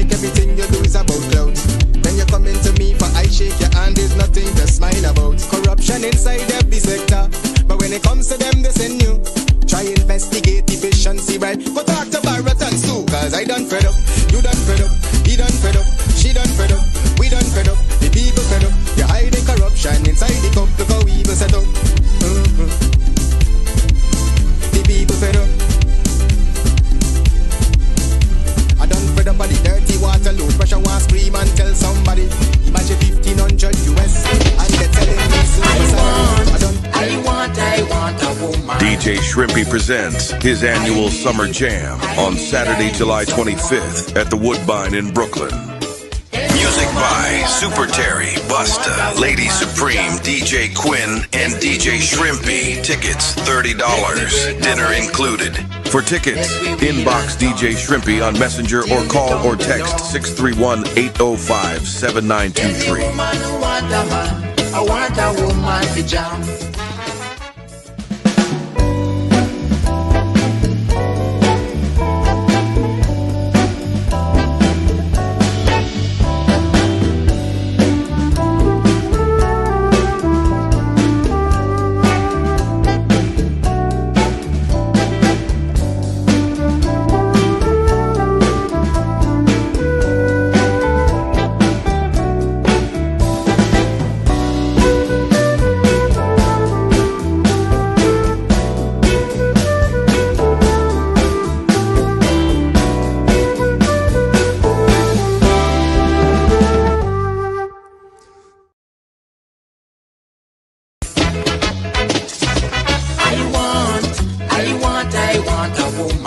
fake, everything you do is about clout. Then you come into me for I shake your hand, there's nothing to smile about. Corruption inside every sector, but when it comes to them, they send you. Try investigate efficiency, right? Go talk to Baratans too, cause I done fed up. You done fed up, he done fed up, she done fed up, we done fed up, the people fed up. You're hiding corruption inside the cup, look how evil set up. The people fed up. I done fed up by the dirty water, low pressure, want scream and tell somebody. Imagine 1500 US, and they're telling me I want a woman. DJ Shrimpy presents his annual Summer Jam on Saturday, July 25th at the Woodbine in Brooklyn. Music by Super Terry, Busta, Lady Supreme, DJ Quinn, and DJ Shrimpy. Tickets $30. Dinner included. For tickets, inbox DJ Shrimpy on Messenger or call or text 631-805-7923. I want a woman to jam.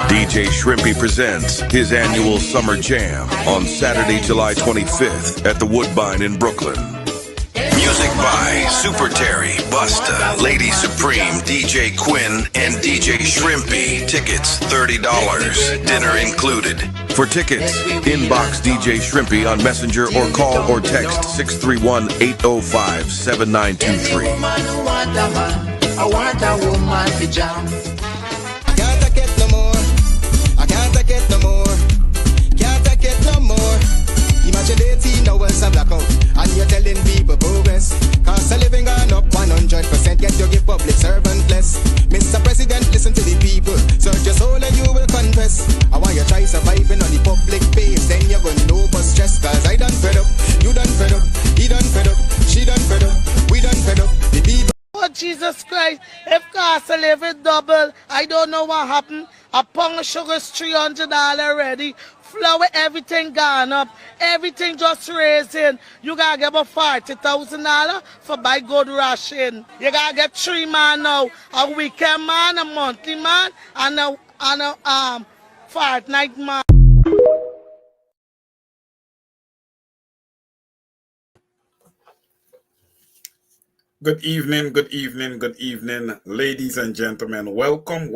DJ Shrimpy presents his annual Summer Jam on Saturday, July 25th at the Woodbine in Brooklyn. Music by Super Terry, Busta, Lady Supreme, DJ Quinn, and DJ Shrimpy. Tickets $30. Dinner included. For tickets, inbox DJ Shrimpy on Messenger or call or text 631-805-7923. I want a woman to jam. Can't take it no more. I can't take it no more. Can't take it no more. Imagine 18 hours of blackout and you're telling people progress. Cost of living gone up 100%. Get your give public servant less. Mr. President, listen to the people. Search your soul and you will confess. I want you try surviving on the public base. Then you're gonna know but stress. Cause I done fed up. You done fed up. He done fed up. She done fed up. We done fed up. The people. Oh, Jesus Christ, if cost of living double, I don't know what happened. A pound of sugar is $300 already. Flour, everything gone up. Everything just raising. You gotta get about $40,000 for buy good ration. You gotta get 3 man now. A weekend man, a monthly man, and a fortnight man. Good evening, ladies and gentlemen. Welcome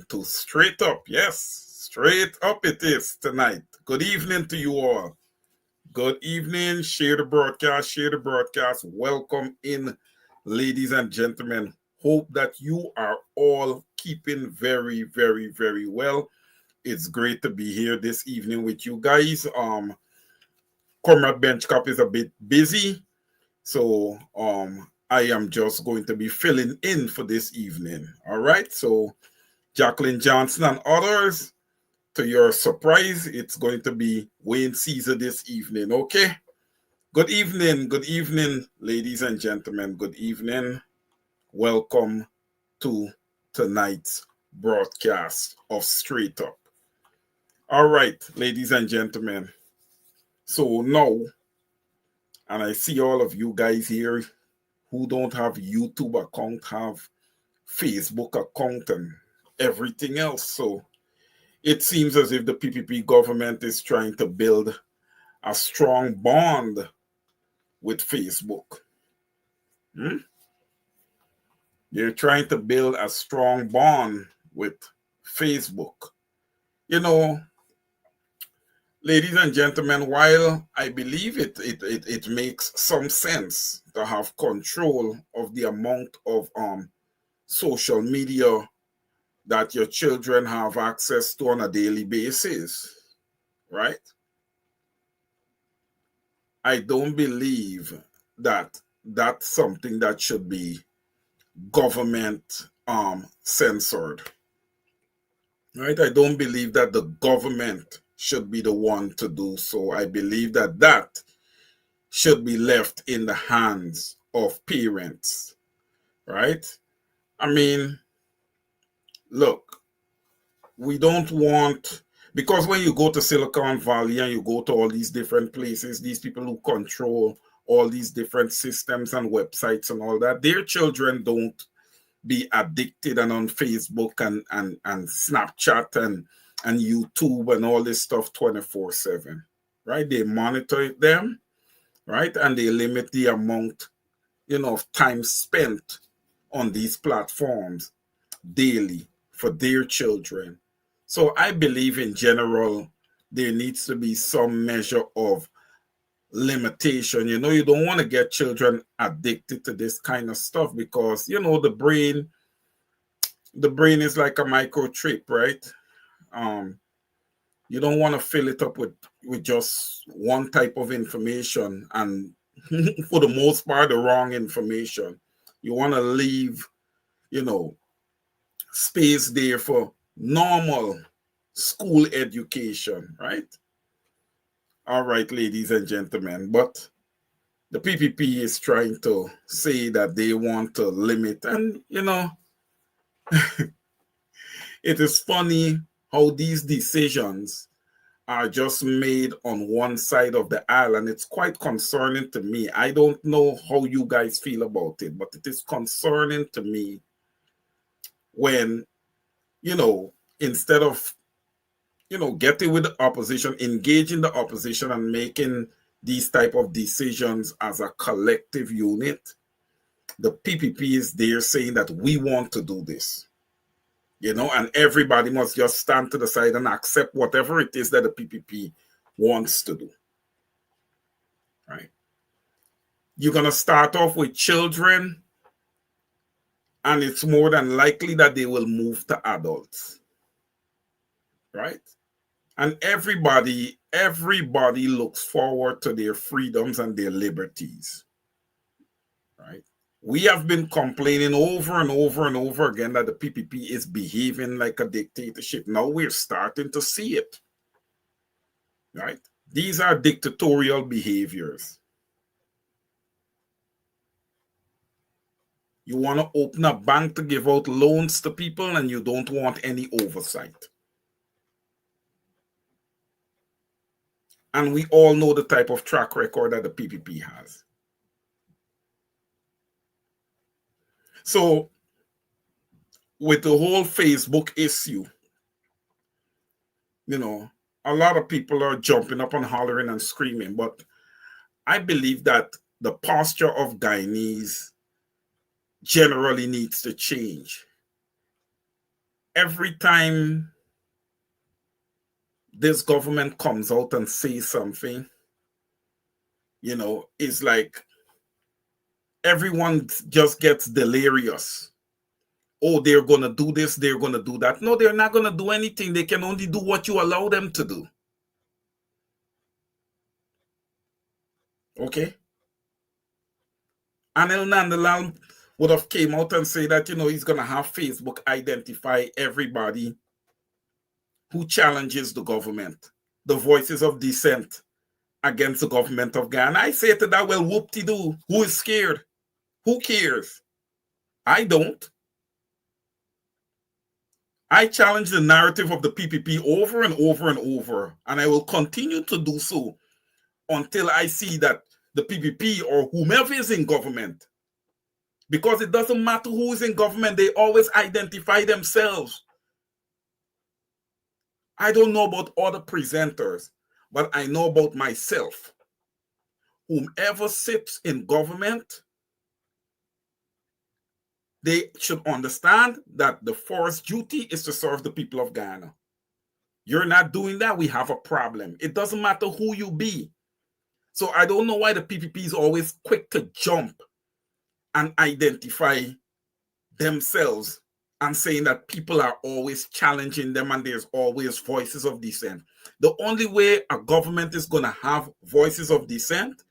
to Straight Up. Yes, Straight Up it is tonight. Good evening to you all. Good evening. Share the broadcast. Welcome in, ladies and gentlemen. Hope that you are all keeping very, very, very well. It's great to be here this evening with you guys. Comrade Benchcap is a bit busy. So I am just going to be filling in for this evening. All right. So Jacqueline Johnson and others, to your surprise, it's going to be Wayne Caesar this evening. Okay. Good evening, ladies and gentlemen. Good evening. Welcome to tonight's broadcast of Straight Up. All right, ladies and gentlemen. So now, and I see all of you guys here who don't have YouTube account, have Facebook account and everything else. So it seems as if the PPP government is trying to build a strong bond with Facebook. They're trying to build a strong bond with Facebook. You know, ladies and gentlemen, while I believe it makes some sense to have control of the amount of social media that your children have access to on a daily basis, right? I don't believe that that's something that should be government censored. Right? I don't believe that the government should be the one to do so. I believe that that should be left in the hands of parents. Right? I mean, look, we don't want, because when you go to Silicon Valley and you go to all these different places, these people who control all these different systems and websites and all that, their children don't be addicted and on Facebook and Snapchat and YouTube and all this stuff 24/7, right? They monitor them, right? And they limit the amount, of time spent on these platforms daily for their children. So I believe in general, there needs to be some measure of limitation. You don't want to get children addicted to this kind of stuff because, the brain is like a microchip, right? You don't want to fill it up with just one type of information and for the most part, the wrong information. You want to leave, space there for normal school education, right? All right, ladies and gentlemen, but the PPP is trying to say that they want to limit, and it is funny how these decisions are just made on one side of the aisle, and it's quite concerning to me. I don't know how you guys feel about it, but it is concerning to me when, instead of, getting with the opposition, engaging the opposition and making these type of decisions as a collective unit, the PPP is there saying that we want to do this, and everybody must just stand to the side and accept whatever it is that the PPP wants to do, right? You're going to start off with children, and it's more than likely that they will move to adults, right? And everybody looks forward to their freedoms and their liberties, right? We have been complaining over and over and over again that the PPP is behaving like a dictatorship. Now we're starting to see it, right? These are dictatorial behaviors. You want to open a bank to give out loans to people and you don't want any oversight. And we all know the type of track record that the PPP has. So, with the whole Facebook issue, a lot of people are jumping up and hollering and screaming, but I believe that the posture of Guyanese generally needs to change. Every time this government comes out and says something, it's like everyone just gets delirious. Oh, they're going to do this, they're going to do that. No, they're not going to do anything. They can only do what you allow them to do. Okay? Anil Nandalal would have came out and say that, he's going to have Facebook identify everybody who challenges the government, the voices of dissent against the government of Ghana. I say to that, well, whoop-de-doo. Who is scared? Who cares? I don't. I challenge the narrative of the PPP over and over and over, and I will continue to do so until I see that the PPP or whomever is in government, because it doesn't matter who is in government, they always identify themselves. I don't know about other presenters, but I know about myself. Whomever sits in government, they should understand that the first duty is to serve the people of Ghana. You're not doing that, we have a problem. It doesn't matter who you be. So I don't know why the PPP is always quick to jump and identify themselves and saying that people are always challenging them and there's always voices of dissent. The only way a government is going to have voices of dissent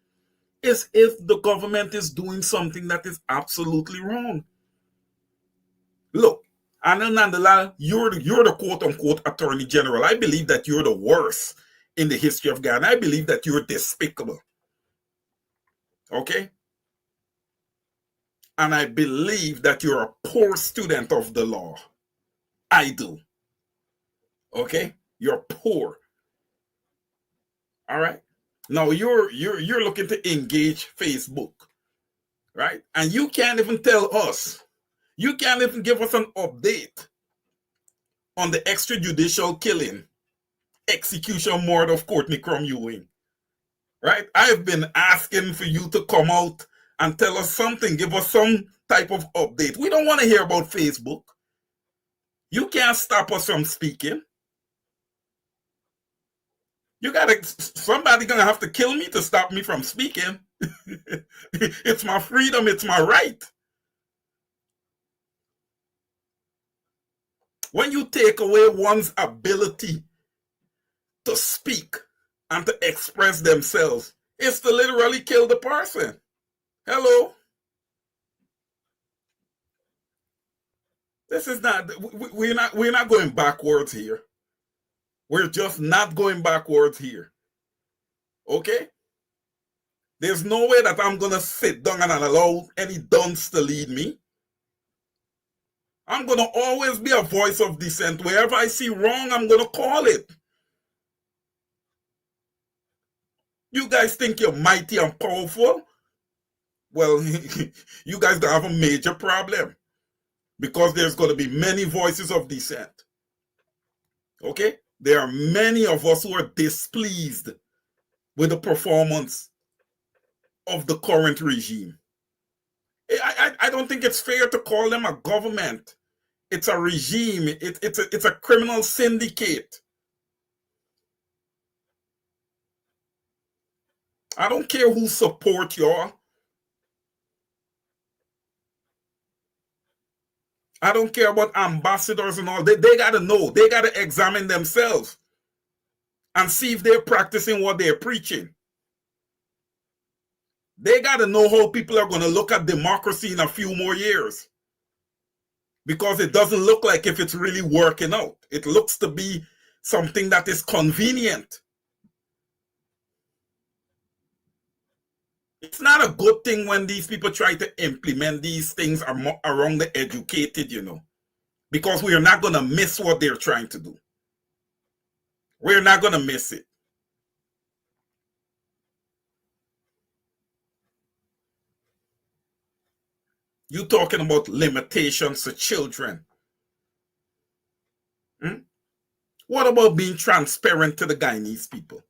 is if the government is doing something that is absolutely wrong. Look, Anil Nandalal, you're the quote-unquote attorney general. I believe that you're the worst in the history of Ghana. I believe that you're despicable. Okay? And I believe that you're a poor student of the law. I do. Okay? You're poor. All right? Now you're looking to engage Facebook, right? And you can't even tell us. You can't even give us an update on the extrajudicial killing, execution murder of Courtney Crum Ewing, right? I've been asking for you to come out and tell us something, give us some type of update. We don't want to hear about Facebook. You can't stop us from speaking. Somebody gonna have to kill me to stop me from speaking. It's my freedom, it's my right. When you take away one's ability to speak and to express themselves, it's to literally kill the person. Hello? This is not, we're not going backwards here. We're just not going backwards here. Okay? There's no way that I'm going to sit down and allow any dunce to lead me. I'm going to always be a voice of dissent. Wherever I see wrong, I'm going to call it. You guys think you're mighty and powerful? Well, you guys don't have a major problem because there's going to be many voices of dissent. Okay? There are many of us who are displeased with the performance of the current regime. I don't think it's fair to call them a government. It's a regime. It's a criminal syndicate. I don't care who support y'all. I don't care about ambassadors and all. They got to know. They got to examine themselves and see if they're practicing what they're preaching. They got to know how people are going to look at democracy in a few more years. Because it doesn't look like if it's really working out. It looks to be something that is convenient. It's not a good thing when these people try to implement these things around the educated, you know, because we are not going to miss what they're trying to do. We're not going to miss it. You talking about limitations to children. What about being transparent to the Guyanese people?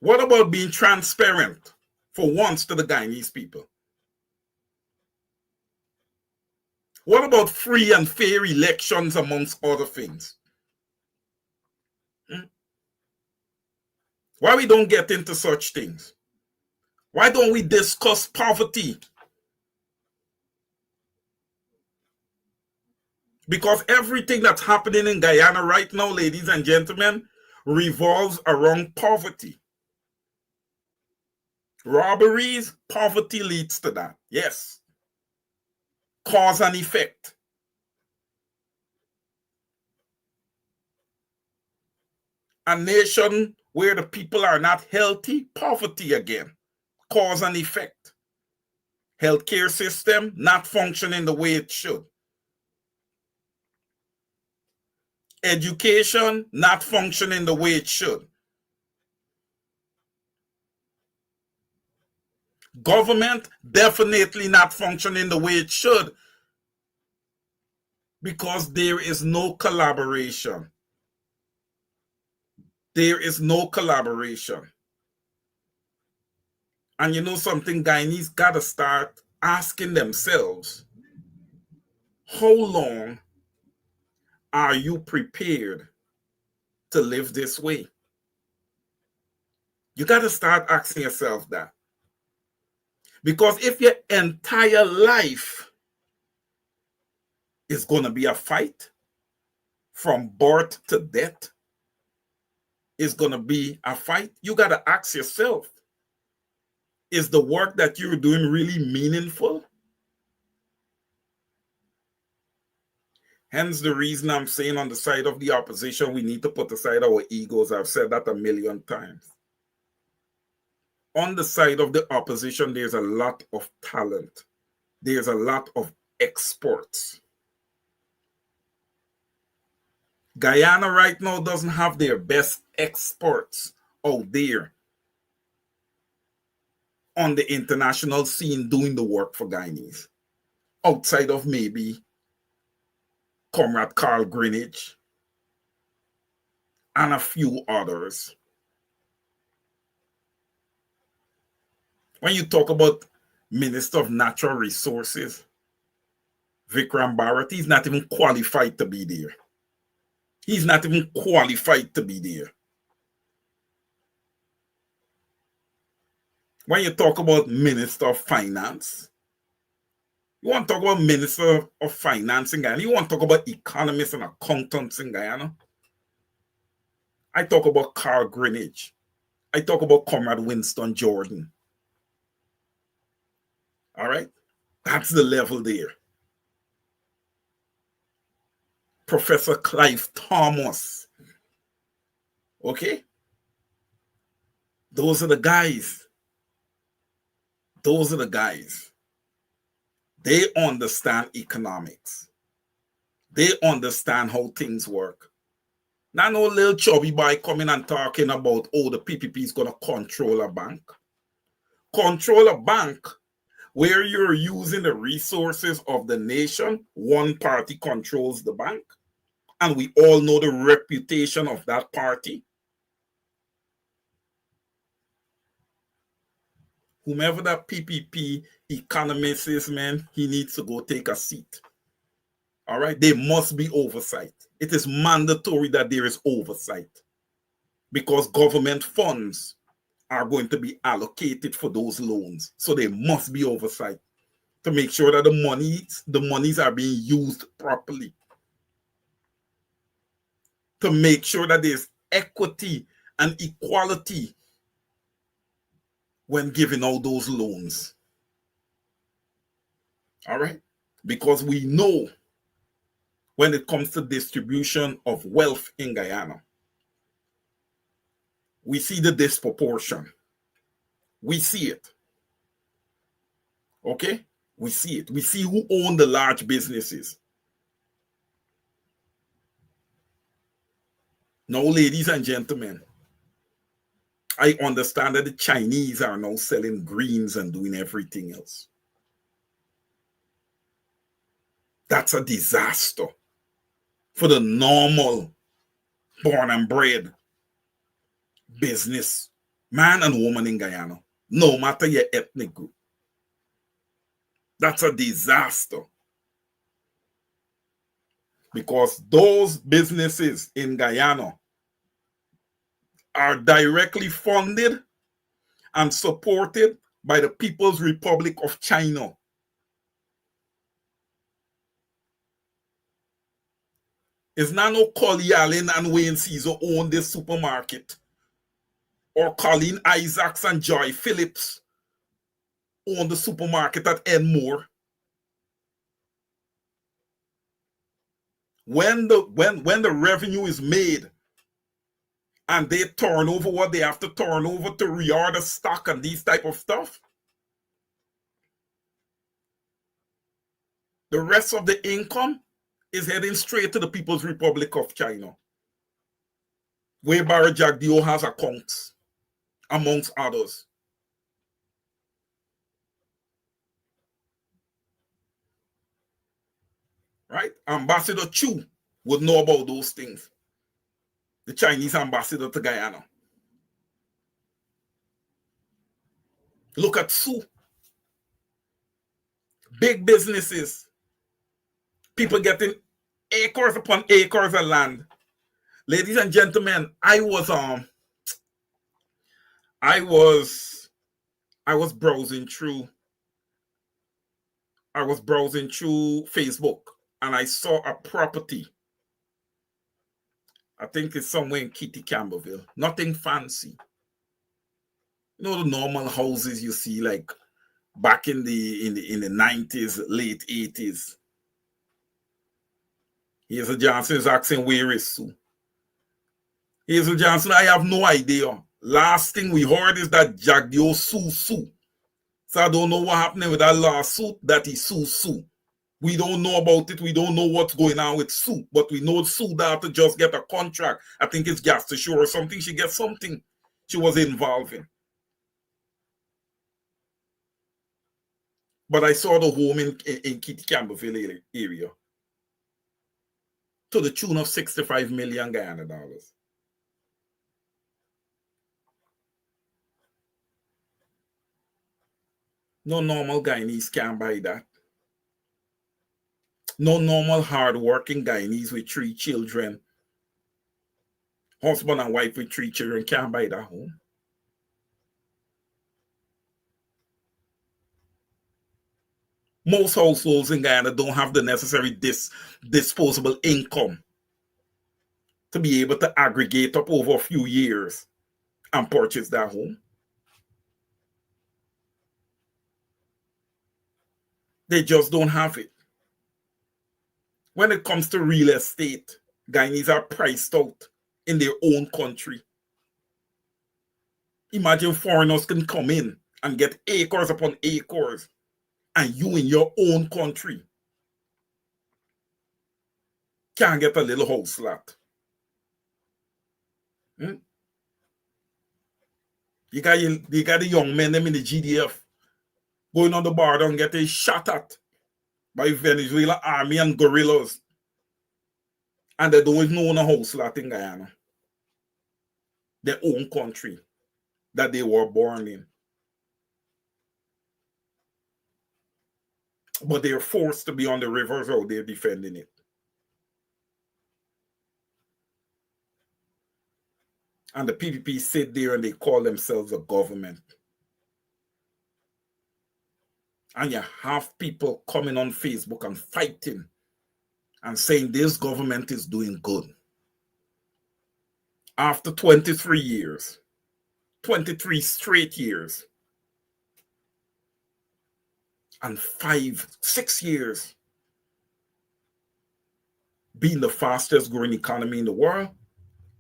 What about being transparent for once to the Guyanese people? What about free and fair elections amongst other things? Why we don't get into such things? Why don't we discuss poverty? Because everything that's happening in Guyana right now, ladies and gentlemen, revolves around poverty. Robberies, poverty leads to that. Yes. Cause and effect. A nation where the people are not healthy, poverty again. Cause and effect. Healthcare system not functioning the way it should. Education not functioning the way it should. Government definitely not functioning the way it should because there is no collaboration. There is no collaboration. And you know something, Guyanese got to start asking themselves, how long are you prepared to live this way? You got to start asking yourself that. Because if your entire life is going to be a fight from birth to death, is going to be a fight, you got to ask yourself, is the work that you're doing really meaningful? Hence the reason I'm saying on the side of the opposition, we need to put aside our egos. I've said that a million times. On the side of the opposition, there's a lot of talent. There's a lot of exports. Guyana right now doesn't have their best exports out there on the international scene doing the work for Guyanese. Outside of maybe Comrade Carl Greenidge and a few others. When you talk about Minister of Natural Resources, Vikram Bharat, he's not even qualified to be there. He's not even qualified to be there. When you talk about Minister of Finance, you want to talk about Minister of Finance in Guyana, you want to talk about economists and accountants in Guyana, I talk about Carl Greenidge. I talk about Comrade Winston Jordan. All right? That's the level there. Professor Clive Thomas. Okay? Those are the guys. Those are the guys. They understand economics. They understand how things work. Not no little chubby boy coming and talking about, oh, the PPP is going to control a bank. Control a bank where you're using the resources of the nation. One party controls the bank. And we all know the reputation of that party. Whomever that PPP economist is, man, he needs to go take a seat. All right? There must be oversight. It is mandatory that there is oversight because government funds are going to be allocated for those loans. So there must be oversight to make sure that the monies are being used properly. To make sure that there's equity and equality when giving out those loans. All right? Because we know when it comes to distribution of wealth in Guyana, we see the disproportion. We see it. Okay? We see it. We see who own the large businesses. Now, ladies and gentlemen, I understand that the Chinese are now selling greens and doing everything else. That's a disaster for the normal born and bred business man and woman in Guyana, no matter your ethnic group. That's a disaster. Because those businesses in Guyana are directly funded and supported by the People's Republic of China. It's not no Collie Allen and Wayne Caesar own this supermarket, or Colleen Isaacs and Joy Phillips own the supermarket at Enmore. When the revenue is made and they turn over what they have to turn over to reorder stock and these type of stuff, the rest of the income is heading straight to the People's Republic of China, where Barry Jagdeo has accounts, amongst others. Right? Ambassador Chu would know about those things. The Chinese ambassador to Guyana. Look at Sue. Big businesses. People getting acres upon acres of land. Ladies and gentlemen, I was browsing through Facebook and I saw a property I think it's somewhere in Kitty Campbellville. Nothing fancy. You know, the normal houses you see like back in the 90s, late 80s. Hazel Johnson is asking, where is Sue? Hazel Johnson, I have no idea. Last thing we heard is that Jagdio sue. So I don't know what happening with that lawsuit that he sue. We don't know about it. We don't know what's going on with Sue, but we know Sue that to just get a contract. I think it's gas to show or something. She gets something she was involved in. But I saw the home in Kitty Campbellville area to the tune of 65 million Guyana dollars. No normal Guyanese can buy that. No normal hard-working Guyanese with 3 children, husband and wife with 3 children can buy that home. Most households in Guyana don't have the necessary disposable income to be able to aggregate up over a few years and purchase that home. They just don't have it. When it comes to real estate, Guyanese are priced out in their own country. Imagine foreigners can come in and get acres upon acres, and you in your own country can't get a little house lot. You got the young men them in the GDF going on the border and getting shot at by Venezuela army and guerrillas. And they don't know a house lot in Guyana. Their own country that they were born in. But they're forced to be on the rivers out there defending it. And the PPP sit there and they call themselves a government. And you have people coming on Facebook and fighting and saying this government is doing good. After 23 years, 23 straight years, and 6 years being the fastest growing economy in the world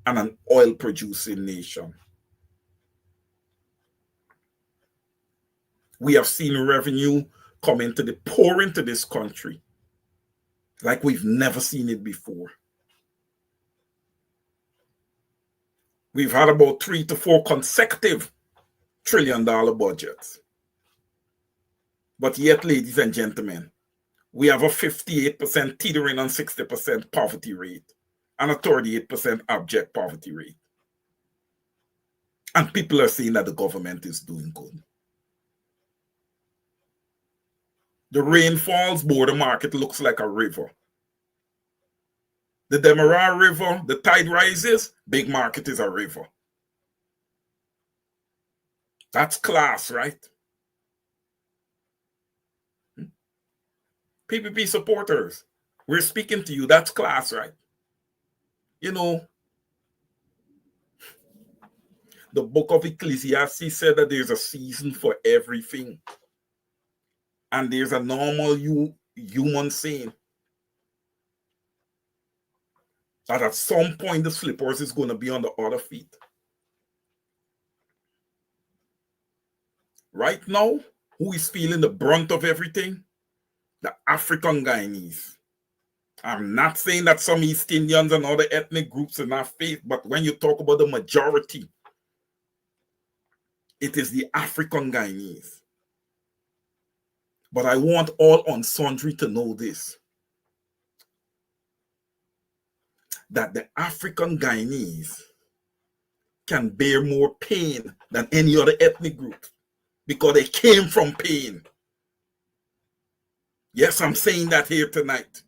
and an oil producing nation. We have seen revenue pour into this country like we've never seen it before. We've had about 3 to 4 consecutive $1 trillion budgets. But yet, ladies and gentlemen, we have a 58% teetering on 60% poverty rate and a 38% abject poverty rate. And people are saying that the government is doing good. The rain falls, border market looks like a river. The Demerara River, the tide rises, big market is a river. That's class, right? PPP supporters, we're speaking to you. That's class, right? You know, the book of Ecclesiastes said that there's a season for everything. And there's a normal human saying that at some point the slippers is going to be on the other feet. Right now, who is feeling the brunt of everything? The African Guyanese. I'm not saying that some East Indians and other ethnic groups are not faith, but when you talk about the majority, it is the African Guyanese. But I want all on sundry to know this, that the African Guyanese can bear more pain than any other ethnic group because they came from pain. Yes, I'm saying that here tonight.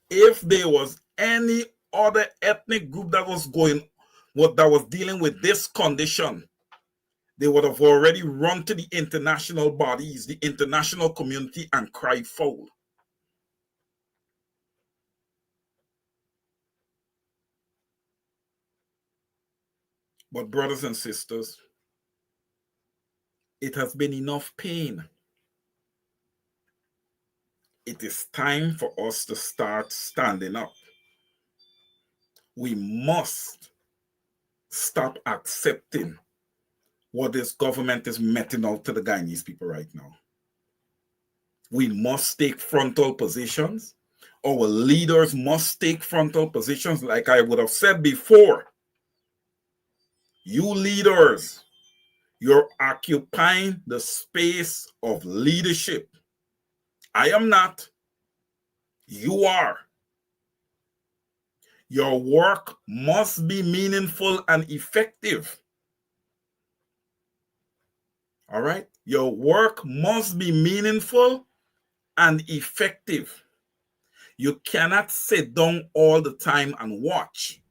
If there was any other ethnic group that was dealing with this condition, they would have already run to the international bodies, the international community, and cried foul. But brothers and sisters, it has been enough pain. It is time for us to start standing up. We must stop accepting what this government is meting out to the Guyanese people right now. We must take frontal positions. Our leaders must take frontal positions. Like I would have said before, you leaders, you're occupying the space of leadership. I am not. You are. Your work must be meaningful and effective. All right? Your work must be meaningful and effective. You cannot sit down all the time and watch.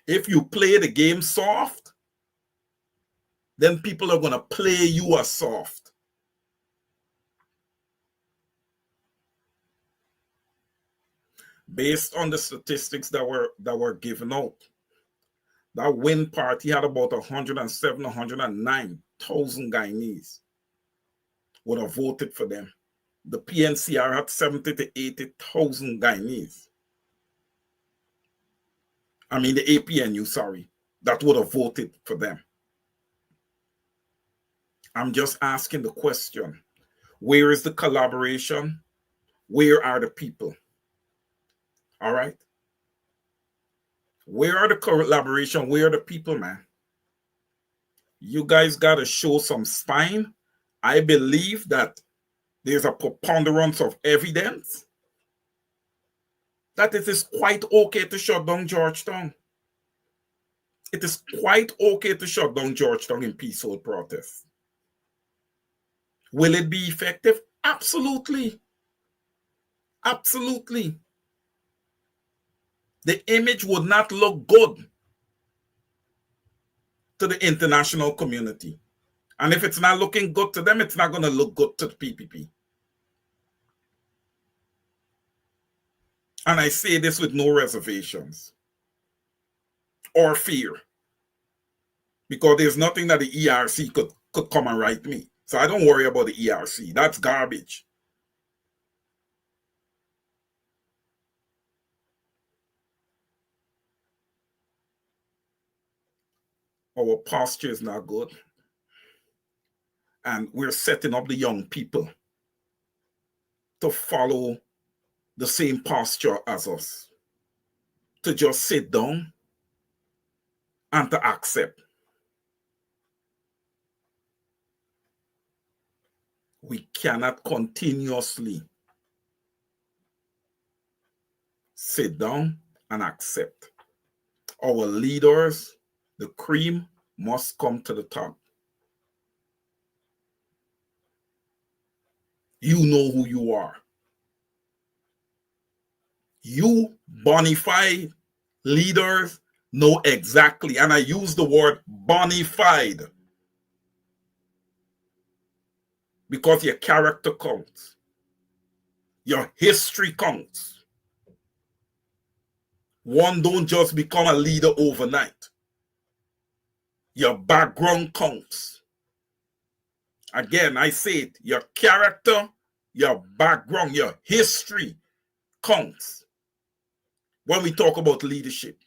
If you play the game soft, then people are going to play you as soft. Based on the statistics that were given out, that Win Party had about 107, 109,000 Guyanese would have voted for them. The PNCR had 70 to 80,000 Guyanese. I mean, the APNU, sorry, that would have voted for them. I'm just asking the question, where is the collaboration? Where are the people? All right? Where are the collaboration? Where are the people, man? You guys got to show some spine. I believe that there's a preponderance of evidence that it is quite okay to shut down Georgetown. It is quite okay to shut down Georgetown in peaceful protest. Will it be effective? Absolutely. Absolutely. The image would not look good to the international community. And if it's not looking good to them, it's not going to look good to the PPP. And I say this with no reservations or fear, because there's nothing that the ERC could come and write me. So I don't worry about the ERC. That's garbage. Our posture is not good. And we're setting up the young people to follow the same posture as us, to just sit down and to accept. We cannot continuously sit down and accept. Our leaders, the cream, must come to the top. You know who you are. You bona fide leaders know exactly, and I use the word bona fide because your character counts. Your history counts. One don't just become a leader overnight. Your background counts. Again, I say it, your character, your background, your history counts when we talk about leadership.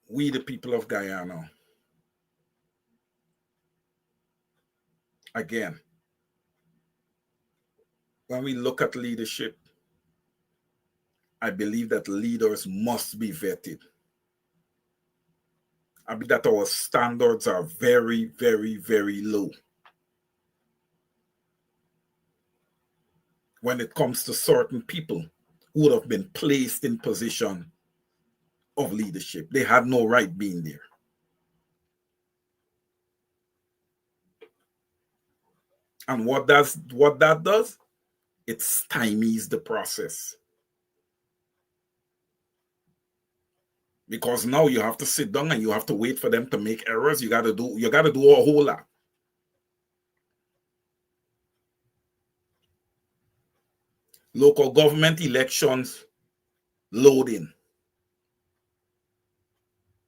We, the people of Guyana, again, when we look at leadership, I believe that leaders must be vetted. I believe that our standards are very, very, very low when it comes to certain people who would have been placed in position of leadership. They had no right being there. And what that does? It stymies the process. Because now you have to sit down and you have to wait for them to make errors. You gotta do a whole lot. Local government elections loading.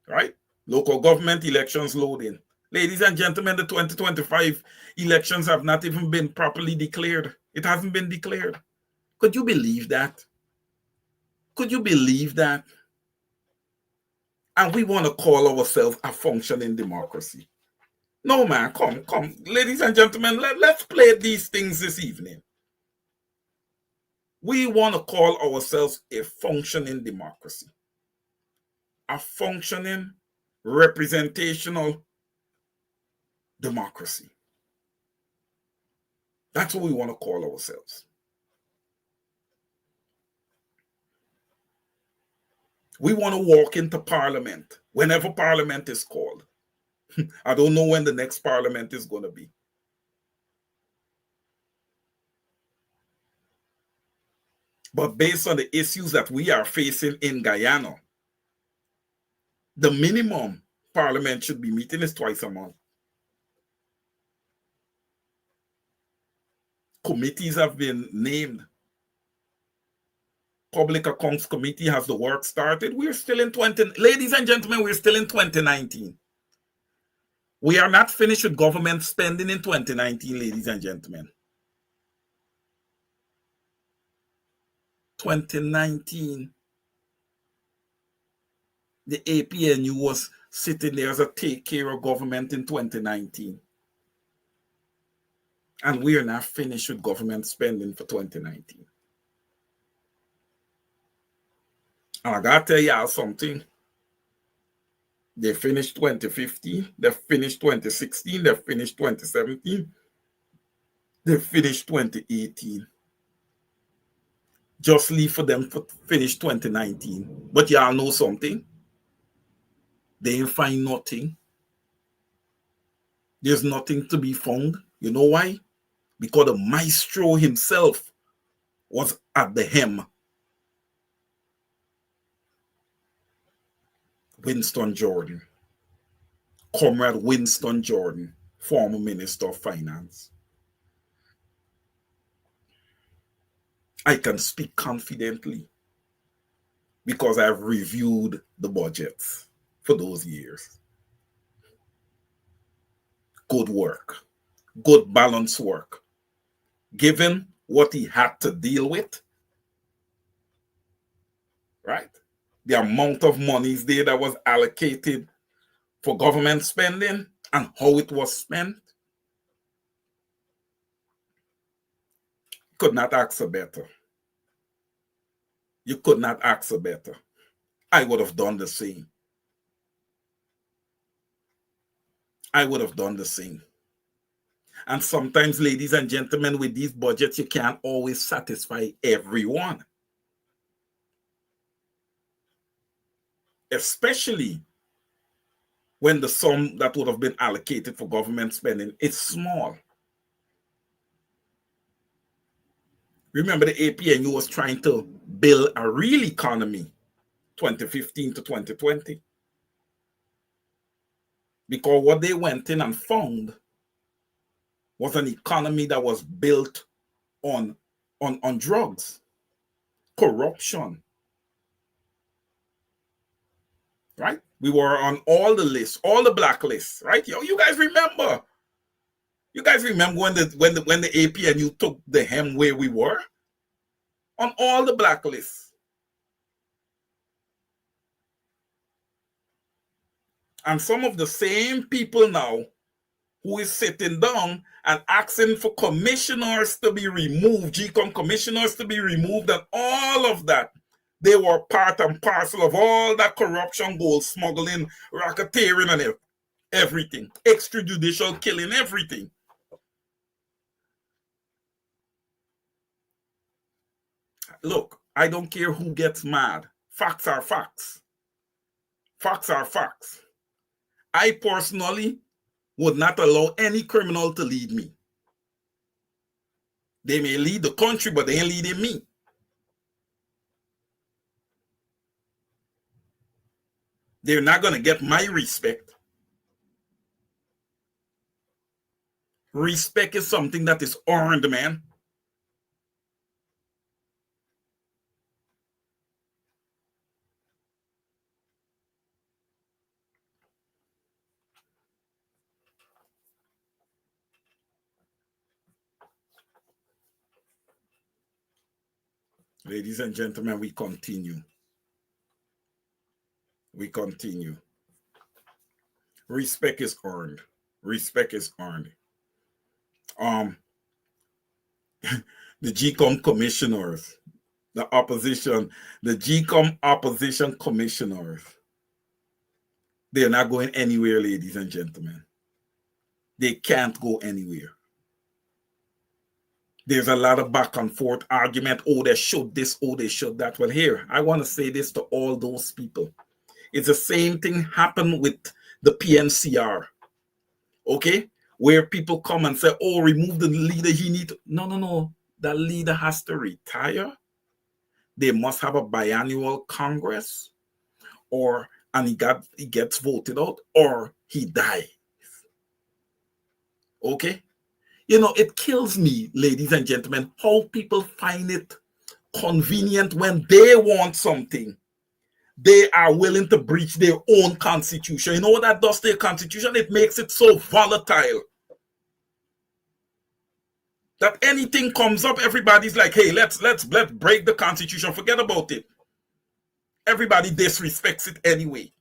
Right? Local government elections loading. Ladies and gentlemen, the 2025 elections have not even been properly declared. It hasn't been declared. Could you believe that? Could you believe that? And we want to call ourselves a functioning democracy. No, man, come. Ladies and gentlemen, let's play these things this evening. We want to call ourselves a functioning democracy. A functioning representational democracy. That's what we want to call ourselves. We want to walk into parliament whenever parliament is called. I don't know when the next parliament is going to be. But based on the issues that we are facing in Guyana, the minimum parliament should be meeting is twice a month. Committees have been named. Public Accounts Committee has the work started. We're still in ladies and gentlemen, we're still in 2019. We are not finished with government spending in 2019, ladies and gentlemen. 2019, the APNU was sitting there as a take care of government in 2019. And we are not finished with government spending for 2019. And I gotta tell y'all something. They finished 2015, they finished 2016, they finished 2017, they finished 2018. Just leave for them to finish 2019. But y'all know something. They ain't find nothing. There's nothing to be found. You know why? Because the maestro himself was at the helm. Winston Jordan. Comrade Winston Jordan, former Minister of Finance. I can speak confidently because I've reviewed the budgets for those years. Good work. Good balanced work. Given what he had to deal with, right? The amount of monies there that was allocated for government spending and how it was spent, could not ask for better. You could not ask for better. I would have done the same. I would have done the same. And sometimes, ladies and gentlemen, with these budgets, you can't always satisfy everyone. Especially when the sum that would have been allocated for government spending is small. Remember, the APNU was trying to build a real economy 2015 to 2020. Because what they went in and found was an economy that was built on drugs, corruption. Right? We were on all the lists, all the blacklists, right? You guys remember? You guys remember when the APNU took the hem where we were? On all the blacklists. And some of the same people now who is sitting down and asking for commissioners to be removed, GCOM commissioners to be removed, and all of that, they were part and parcel of all that corruption, gold smuggling, racketeering, and everything, extrajudicial killing, everything. Look, I don't care who gets mad. Facts are facts. Facts are facts. I personally would not allow any criminal to lead me. They may lead the country, but they ain't leading me. They're not going to get my respect. Respect is something that is earned, man. Ladies and gentlemen, we continue. We continue. Respect is earned. Respect is earned. The GCOM commissioners, the opposition, the GCOM opposition commissioners, they're not going anywhere, ladies and gentlemen. They can't go anywhere. There's a lot of back and forth argument. Oh, they should this, oh, they should that. Well, here, I want to say this to all those people. It's the same thing happened with the PNCR. Okay? Where people come and say, oh, remove the leader, he need to. No. That leader has to retire. They must have a biannual Congress, and he gets voted out, or he dies. Okay? You know, it kills me, ladies and gentlemen, how people find it convenient when they want something. They are willing to breach their own constitution. You know what that does to their constitution? It makes it so volatile that anything comes up, everybody's like, hey, let's break the constitution. Forget about it. Everybody disrespects it anyway.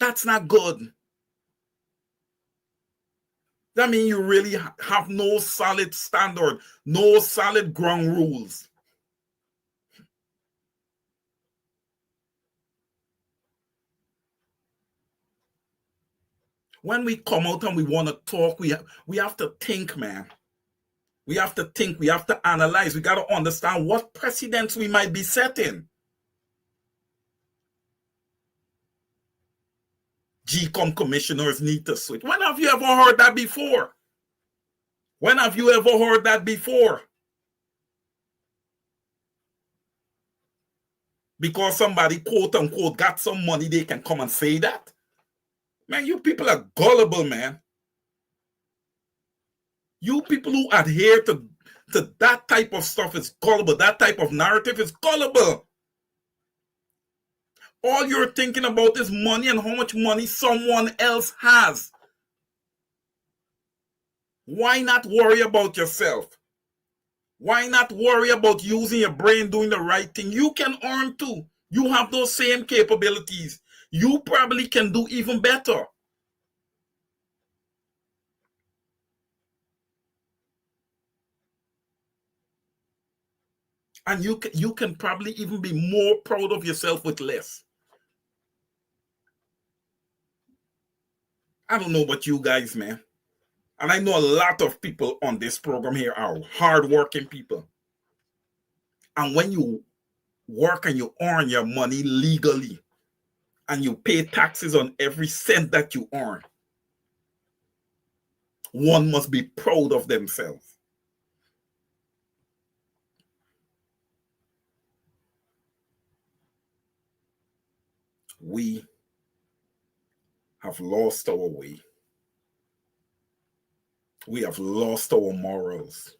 That's not good. That means you really have no solid standard, no solid ground rules. When we come out and we want to talk, we have to think, man. We have to think. We have to analyze. We got to understand what precedents we might be setting. GCOM commissioners need to switch. When have you ever heard that before? When have you ever heard that before? Because somebody, quote unquote, got some money, they can come and say that? Man, you people are gullible, man. You people who adhere to that type of stuff is gullible. That type of narrative is gullible. All you're thinking about is money and how much money someone else has. Why not worry about yourself? Why not worry about using your brain, doing the right thing? You can earn too. You have those same capabilities. You probably can do even better. And you can probably even be more proud of yourself with less. I don't know about you guys, man. And I know a lot of people on this program here are hardworking people. And when you work and you earn your money legally, and you pay taxes on every cent that you earn, one must be proud of themselves. We have lost our way. We have lost our morals.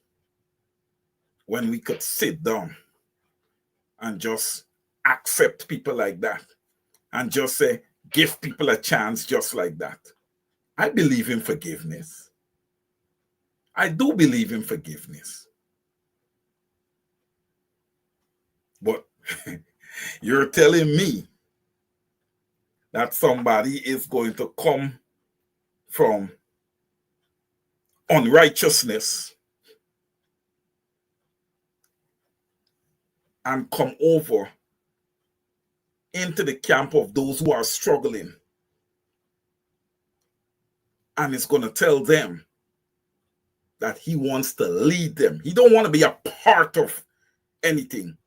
When we could sit down and just accept people like that and just say, give people a chance just like that. I believe in forgiveness. I do believe in forgiveness. But you're telling me that somebody is going to come from unrighteousness and come over into the camp of those who are struggling, and is going to tell them that he wants to lead them. He don't want to be a part of anything.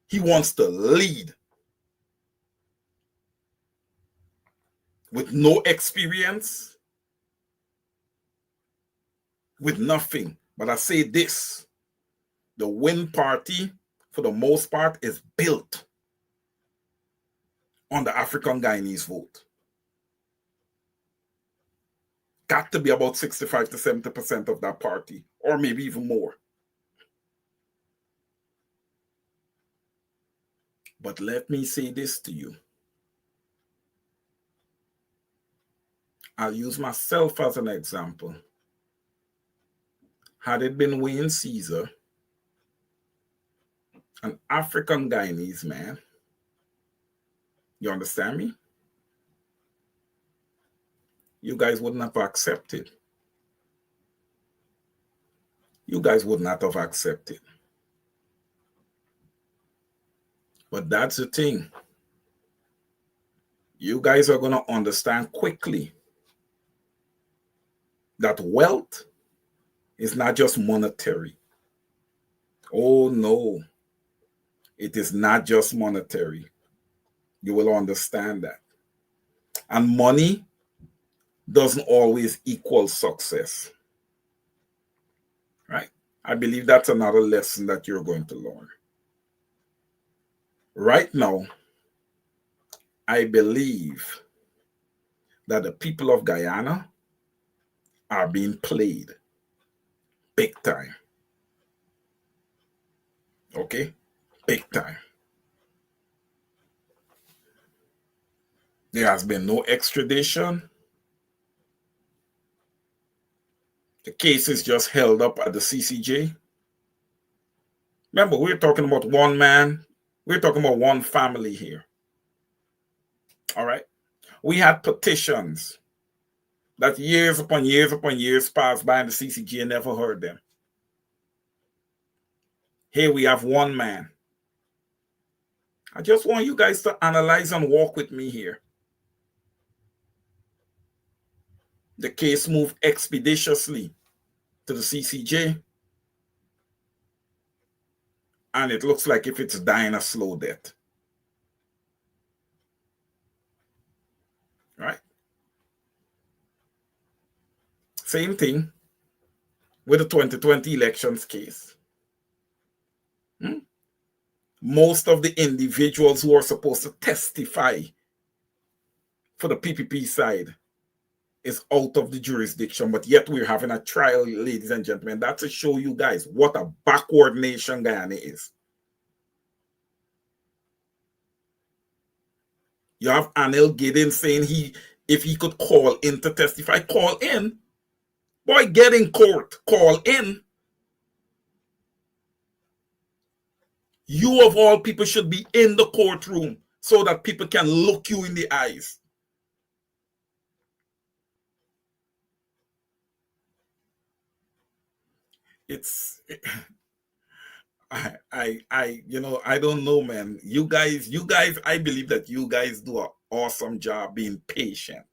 He wants to lead. With no experience, with nothing. But I say this, the Win Party, for the most part, is built on the African Guyanese vote. Got to be about 65 to 70% of that party, or maybe even more. But let me say this to you. I'll use myself as an example. Had it been Wayne Caesar, an African Guyanese man, you understand me? You guys wouldn't have accepted. You guys would not have accepted. But that's the thing. You guys are going to understand quickly that wealth is not just monetary. Oh, no. It is not just monetary. You will understand that. And money doesn't always equal success. Right? I believe that's another lesson that you're going to learn. Right now, I believe that the people of Guyana are being played big time. Okay? Big time. There has been no extradition. The case is just held up at the CCJ. Remember, we're talking about one man. We're talking about one family here. All right? We had petitions that years upon years upon years passed by and the CCJ never heard them. Here we have one man. I just want you guys to analyze and walk with me here. The case moved expeditiously to the CCJ. And it looks like if it's dying a slow death. Right? Same thing with the 2020 elections case. Most of the individuals who are supposed to testify for the PPP side is out of the jurisdiction, but yet we're having a trial, ladies and gentlemen. That's to show you guys what a backward nation Guyana is. You have Anil Gideon saying if he could call in to testify, call in. Boy, get in court, call in. You of all people should be in the courtroom so that people can look you in the eyes. I don't know, man. You guys, I believe that you guys do an awesome job being patient.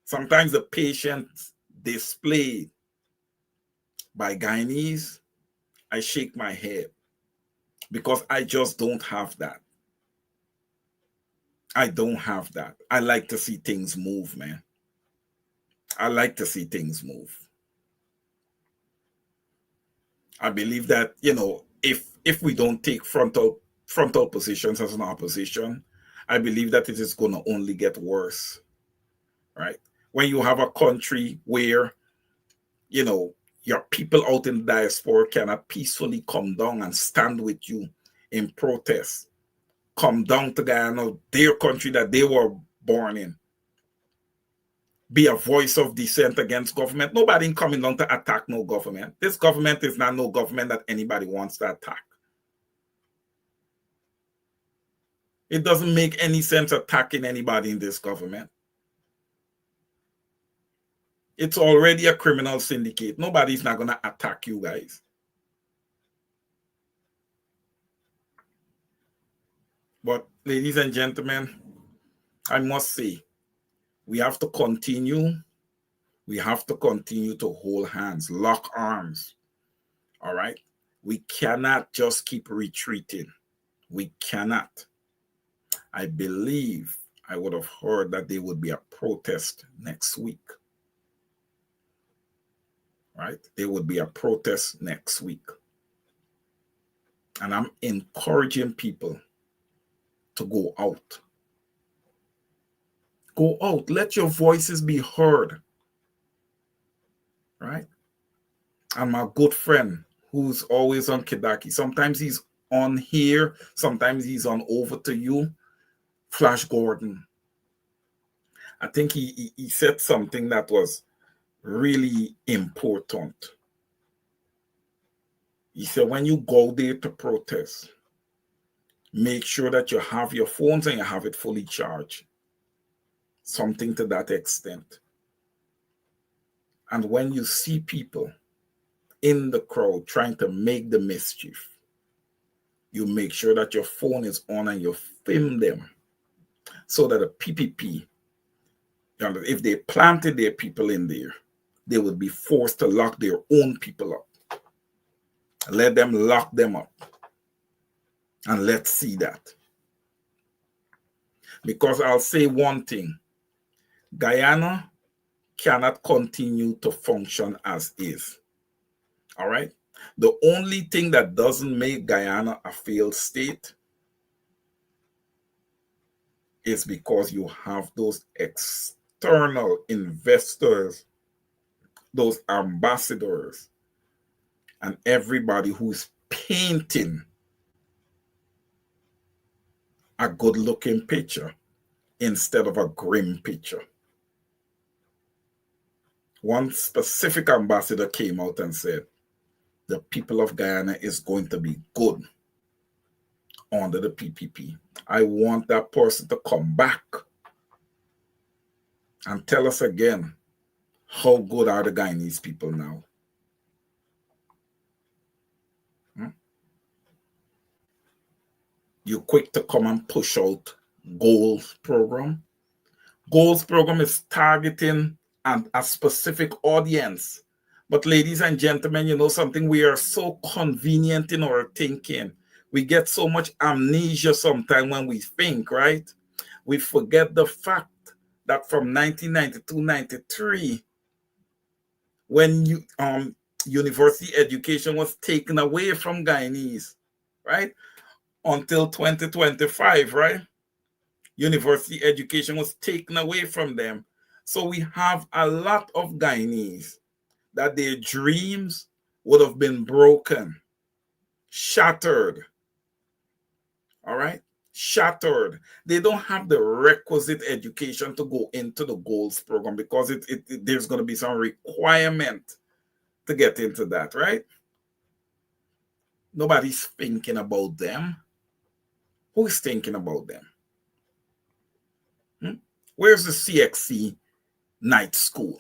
Sometimes the patience displayed by Guyanese, I shake my head because I just don't have that. I don't have that. I like to see things move, man. I like to see things move. I believe that, if we don't take frontal positions as an opposition, I believe that it is going to only get worse, right? When you have a country where, your people out in the diaspora cannot peacefully come down and stand with you in protest, come down to Guyana, their country that they were born in, be a voice of dissent against government. Nobody coming down to attack no government. This government is not no government that anybody wants to attack. It doesn't make any sense attacking anybody in this government. It's already a criminal syndicate. Nobody's not going to attack you guys. But ladies and gentlemen, I must say, we have to continue. We have to continue to hold hands, lock arms. All right? We cannot just keep retreating. We cannot. I believe I would have heard that there would be a protest next week. Right? There would be a protest next week. And I'm encouraging people to go out. Go out. Let your voices be heard. Right? And my good friend who's always on Kidaki. Sometimes he's on here. Sometimes he's on over to you. Flash Gordon. I think he said something that was really important. He said, when you go there to protest, make sure that you have your phones and you have it fully charged. Something to that extent. And when you see people in the crowd trying to make the mischief, you make sure that your phone is on and you film them so that the PPP, if they planted their people in there, they would be forced to lock their own people up. Let them lock them up. And let's see that. Because I'll say one thing. Guyana cannot continue to function as is. All right? The only thing that doesn't make Guyana a failed state is because you have those external investors, those ambassadors, and everybody who's painting a good-looking picture instead of a grim picture. One specific ambassador came out and said, the people of Guyana is going to be good under the PPP. I want that person to come back and tell us again, how good are the Guyanese people now? You quick to come and push out Goals program. Goals program is targeting a specific audience. But ladies and gentlemen, you know something? We are so convenient in our thinking. We get so much amnesia sometimes when we think, right? We forget the fact that from 1992-93, when university education was taken away from Guyanese, right? Until 2025, right? University education was taken away from them. So we have a lot of Guyanese that their dreams would have been broken, shattered. All right? Shattered. They don't have the requisite education to go into the Goals program because there's going to be some requirement to get into that, right? Nobody's thinking about them. Who's thinking about them? Where's the CXC night school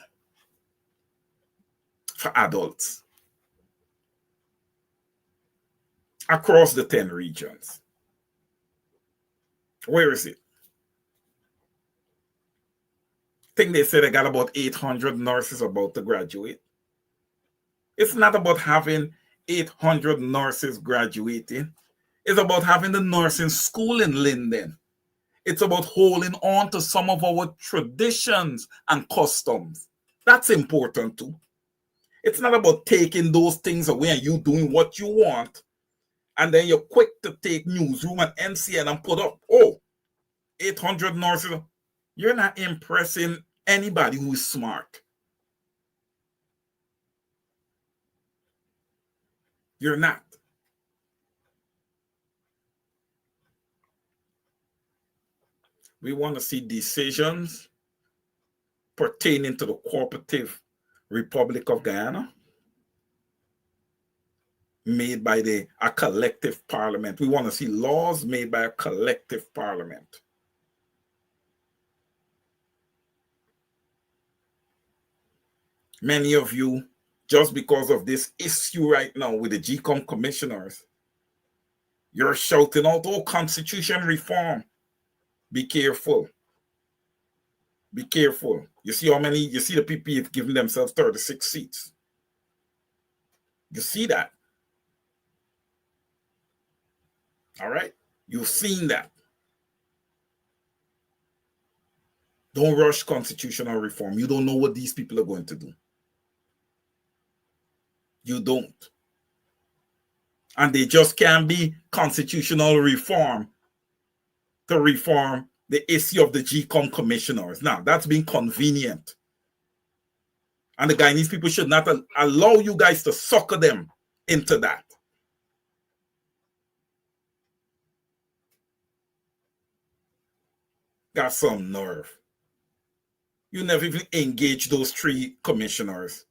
for adults across the 10 regions? Where is it? I think they said they got about 800 nurses about to graduate. It's not about having 800 nurses graduating. It's about having the nursing school in Linden. It's about holding on to some of our traditions and customs. That's important too. It's not about taking those things away and you doing what you want, and then you're quick to take Newsroom and NCN and put up, 800 nurses. You're not impressing anybody who is smart. You're not. We want to see decisions pertaining to the Cooperative Republic of Guyana made by a collective parliament. We want to see laws made by a collective parliament. Many of you, just because of this issue right now with the GCOM commissioners, you're shouting out, constitution reform. Be careful. Be careful. You see how many, you see the PP giving themselves 36 seats. You see that. All right? You've seen that. Don't rush constitutional reform. You don't know what these people are going to do. You don't. And they just can't be constitutional reform to reform the issue of the GCOM commissioners. Now, that's being convenient. And the Guyanese people should not allow you guys to sucker them into that. Got some nerve. You never even engaged those 3 commissioners.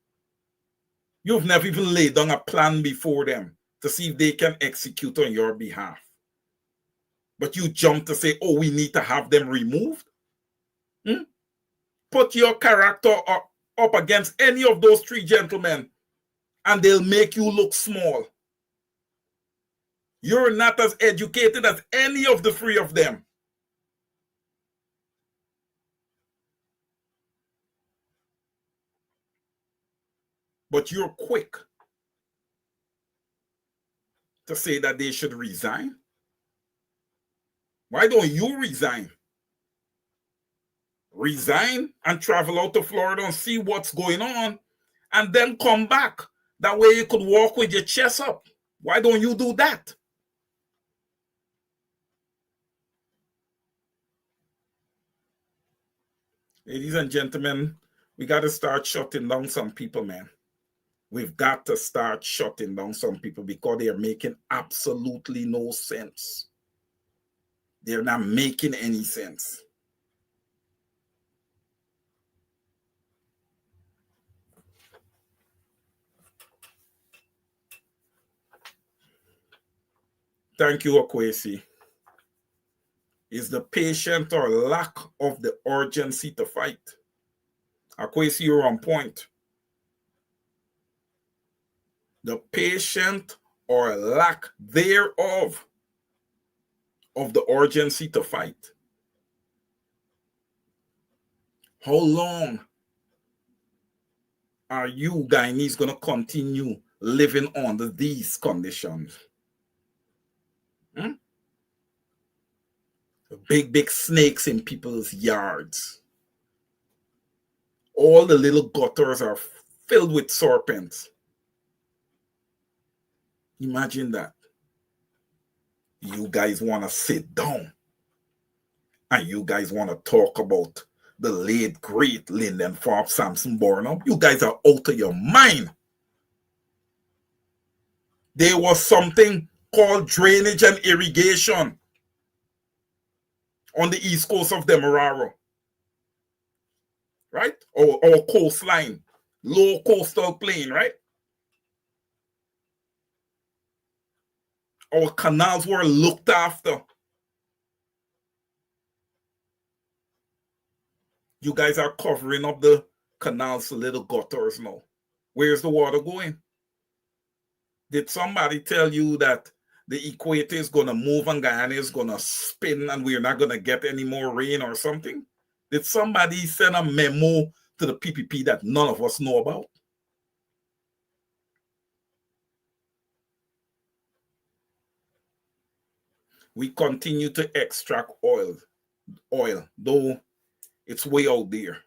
You've never even laid down a plan before them to see if they can execute on your behalf. But you jump to say, oh, we need to have them removed? Put your character up against any of those three gentlemen, and they'll make you look small. You're not as educated as any of the three of them. But you're quick to say that they should resign. Why don't you resign? Resign and travel out to Florida and see what's going on, and then come back. That way you could walk with your chest up. Why don't you do that? Ladies and gentlemen, we got to start shutting down some people, man. We've got to start shutting down some people because they are making absolutely no sense. They're not making any sense. Thank you, Akwesi. Is the patient or lack of the urgency to fight? Akwesi, you're on point. The patient or lack thereof of the urgency to fight. How long are you Guyanese going to continue living under these conditions? Big snakes in people's yards. All the little gutters are filled with serpents. Imagine that. You guys want to sit down and you guys want to talk about the late, great Lyndon Forbes Sampson Burnham. You guys are out of your mind. There was something called drainage and irrigation on the east coast of Demerara, right? Or coastline, low coastal plain, right? Our canals were looked after. You guys are covering up the canals to little gutters now. Where's the water going? Did somebody tell you that the equator is going to move and Guyana is going to spin and we're not going to get any more rain or something? Did somebody send a memo to the PPP that none of us know about? We continue to extract oil, though it's way out there.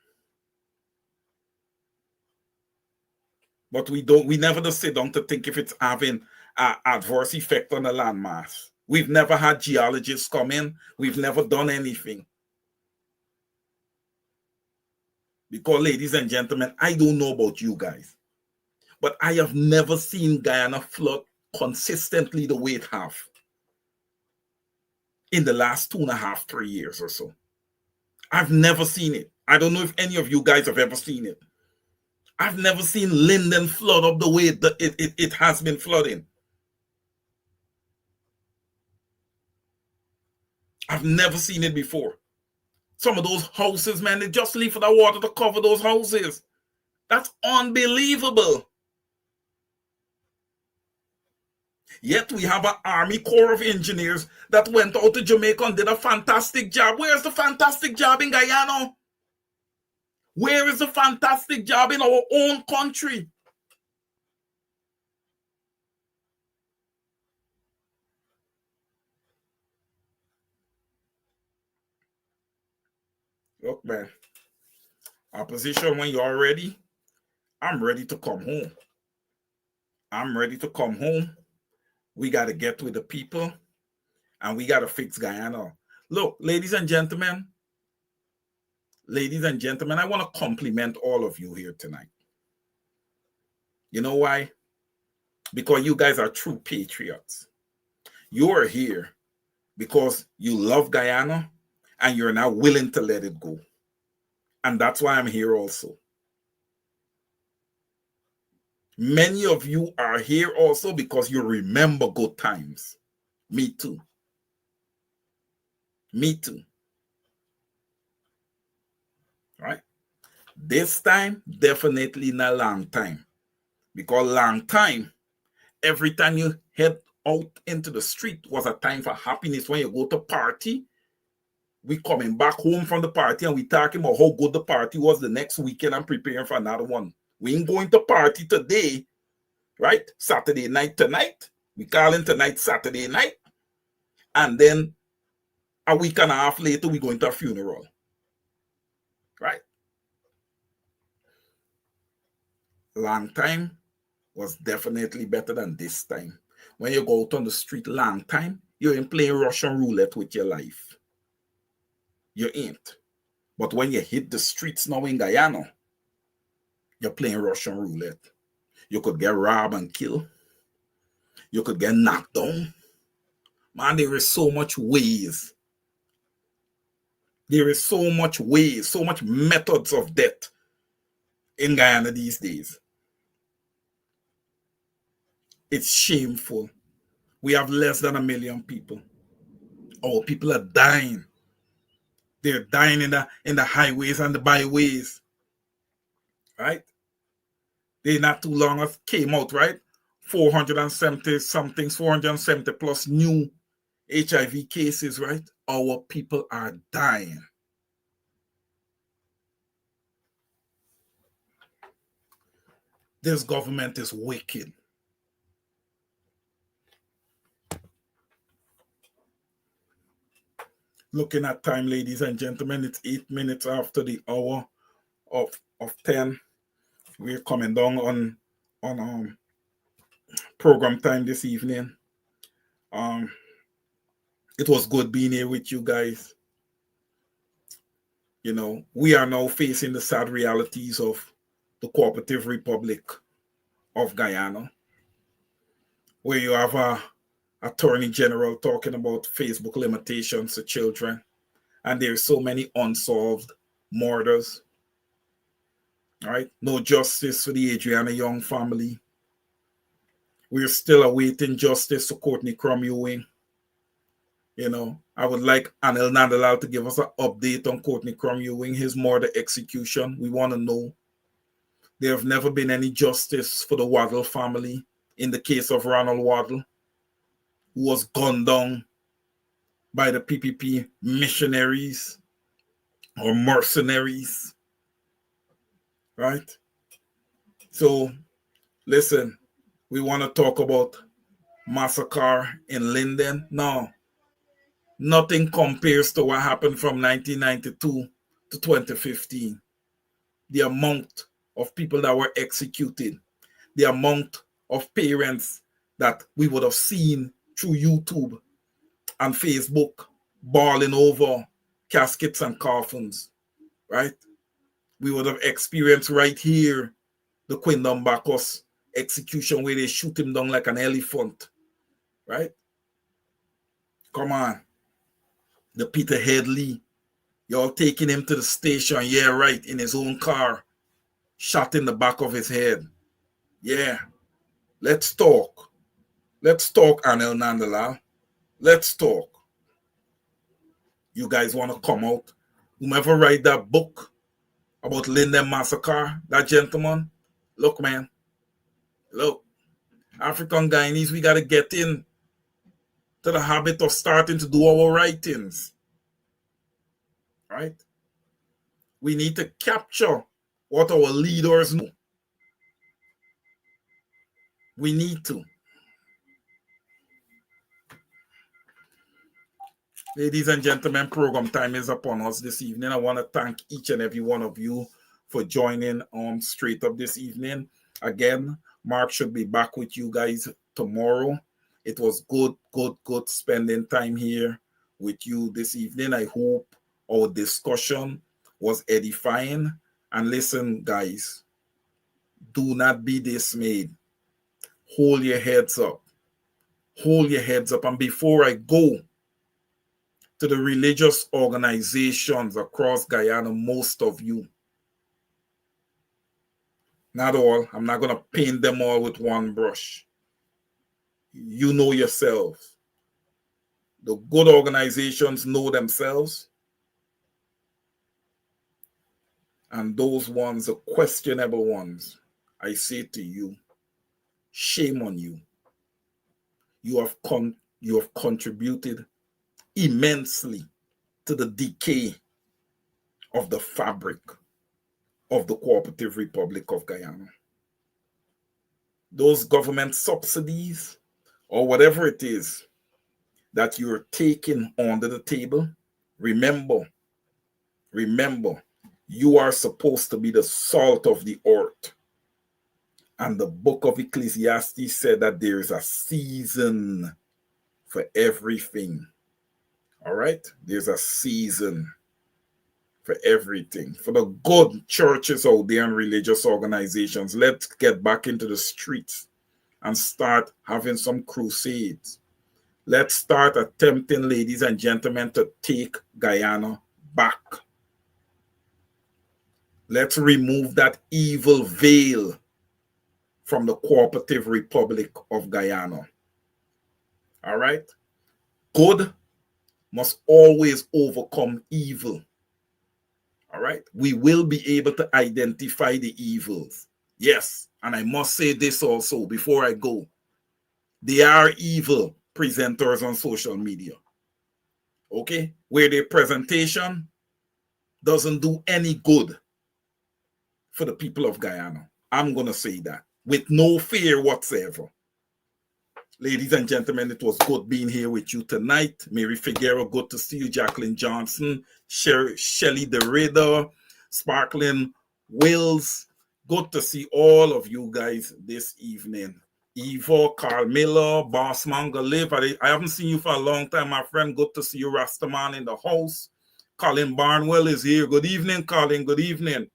But we never just sit down to think if it's having an adverse effect on the landmass. We've never had geologists come in. We've never done anything. Because, ladies and gentlemen, I don't know about you guys, but I have never seen Guyana flood consistently the way it have in the last 2.5, 3 years or so. I've never seen it. I don't know if any of you guys have ever seen it. I've never seen Lyndon flood up the way it has been flooding. I've never seen it before. Some of those houses, man, they just leave for the water to cover those houses. That's unbelievable. Yet we have an Army Corps of Engineers that went out to Jamaica and did a fantastic job. Where's the fantastic job in Guyana? Where is the fantastic job in our own country? Look, man, opposition, when you're ready, I'm ready to come home. I'm ready to come home. We got to get with the people and we got to fix Guyana. Look, ladies and gentlemen, I want to compliment all of you here tonight. You know why? Because you guys are true patriots. You are here because you love Guyana and you're now willing to let it go. And that's why I'm here also. Many of you are here also because you remember good times. Me too. Me too. Right? This time, definitely not a long time. Because long time, every time you head out into the street was a time for happiness. When you go to party, we coming back home from the party and we talking about how good the party was the next weekend and preparing for another one. We ain't going to party today, right? Saturday night tonight. We calling tonight Saturday night. And then a week and a half later, we going to a funeral. Right? Long time was definitely better than this time. When you go out on the street long time, you ain't playing Russian roulette with your life. You ain't. But when you hit the streets now in Guyana, you're playing Russian roulette. You could get robbed and killed. You could get knocked down. Man, there is so much ways. There is so much ways, so much methods of death in Guyana these days. It's shameful. We have less than 1 million people. Our people are dying. They're dying in the highways and the byways. Right? They not too long as came out, right? 470 plus new HIV cases, right? Our people are dying. This government is wicked. Looking at time, ladies and gentlemen, it's 8 minutes after the hour of 10. We're coming down on program time this evening. It was good being here with you guys. You know, we are now facing the sad realities of the Cooperative Republic of Guyana, where you have a Attorney General talking about Facebook limitations to children, and there's so many unsolved murders. Right? No justice for the Adriana Young family. We're still awaiting justice for Courtney Crum Ewing. You know, I would like Anil Nandalal to give us an update on Courtney Crum Ewing, his murder execution. We want to know. There have never been any justice for the Waddle family in the case of Ronald Waddle, who was gunned down by the PPP missionaries or mercenaries. Right? So, listen, we want to talk about massacre in Linden. No, nothing compares to what happened from 1992 to 2015. The amount of people that were executed, the amount of parents that we would have seen through YouTube and Facebook bawling over caskets and coffins, right? We would have experienced right here the Quindon Bacchus execution where they shoot him down like an elephant, right? Come on. The Peter Headley, y'all taking him to the station, yeah, right, in his own car, shot in the back of his head. Yeah, let's talk. Let's talk, Anil Nandalal. Let's talk. You guys want to come out? Whomever write that book about Linden Massacre, that gentleman, look, man, look, African Guyanese, we got to get in to the habit of starting to do our writings, right? We need to capture what our leaders know. We need to. Ladies and gentlemen, program time is upon us this evening. I want to thank each and every one of you for joining Straight Up this evening. Again, Mark should be back with you guys tomorrow. It was good spending time here with you this evening. I hope our discussion was edifying. And listen, guys, do not be dismayed. Hold your heads up. Hold your heads up. And before I go to the religious organizations across Guyana, most of you, Not all. I'm not going to paint them all with one brush. You know yourselves. The good organizations know themselves. And those ones, the questionable ones, I say to you, shame on you. You have contributed immensely to the decay of the fabric of the Cooperative Republic of Guyana. Those government subsidies or whatever it is that you're taking under the table, remember, you are supposed to be the salt of the earth. And the book of Ecclesiastes said that there is a season for everything. All right? There's a season for everything. For the good churches out there and religious organizations, let's get back into the streets and start having some crusades. Let's start attempting, ladies and gentlemen, to take Guyana back. Let's remove that evil veil from the Cooperative Republic of Guyana. All right? Good must always overcome evil. All right? We will be able to identify the evils. Yes, and I must say this also before I go. There are evil presenters on social media. Okay? Where their presentation doesn't do any good for the people of Guyana. I'm going to say that with no fear whatsoever. Ladies and gentlemen, it was good being here with you tonight. Mary Figueroa, good to see you. Jacqueline Johnson, Shelly DeRida, Sparkling Wills, good to see all of you guys this evening. Eva, Carl Miller, Boss Manga Live. I haven't seen you for a long time, my friend. Good to see you, Rastaman, in the house. Colin Barnwell is here. Good evening, Colin. Good evening.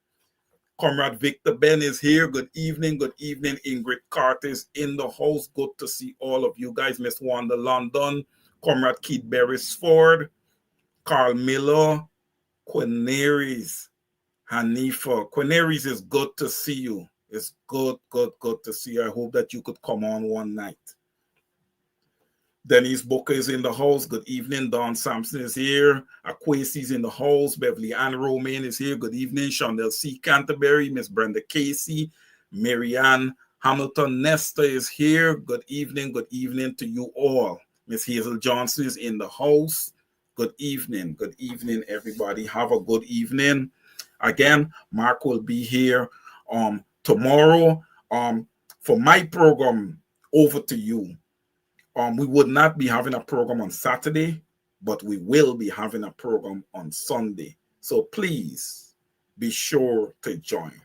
Comrade Victor Ben is here. Good evening. Good evening. Ingrid Carter is in the house. Good to see all of you guys. Miss Wanda London, Comrade Keith Beresford, Carl Miller, Queneries, Hanifa. Queneries, is good to see you. It's good to see you. I hope that you could come on one night. Denise Booker is in the house. Good evening. Don Sampson is here. Aquasi's in the house. Beverly Ann Romaine is here. Good evening. Shondell C. Canterbury, Miss Brenda Casey, Marianne Hamilton Nesta is here. Good evening to you all. Miss Hazel Johnson is in the house. Good evening, everybody. Have a good evening. Again, Mark will be here tomorrow for my program. Over to you. We would not be having a program on Saturday, but we will be having a program on Sunday. So please be sure to join.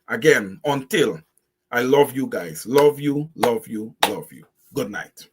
Again, until I love you guys. Love you. Good night.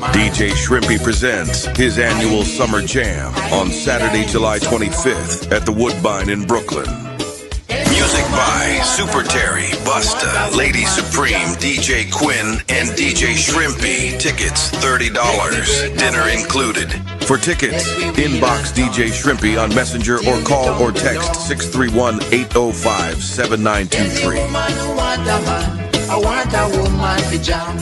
DJ Shrimpy presents his annual Summer Jam on Saturday, July 25th at the Woodbine in Brooklyn. Music by Super Terry, Busta, Lady Supreme, DJ Quinn, and DJ Shrimpy. Tickets $30. Dinner included. For tickets, inbox DJ Shrimpy on Messenger or call or text 631-805-7923. I want a woman to jam.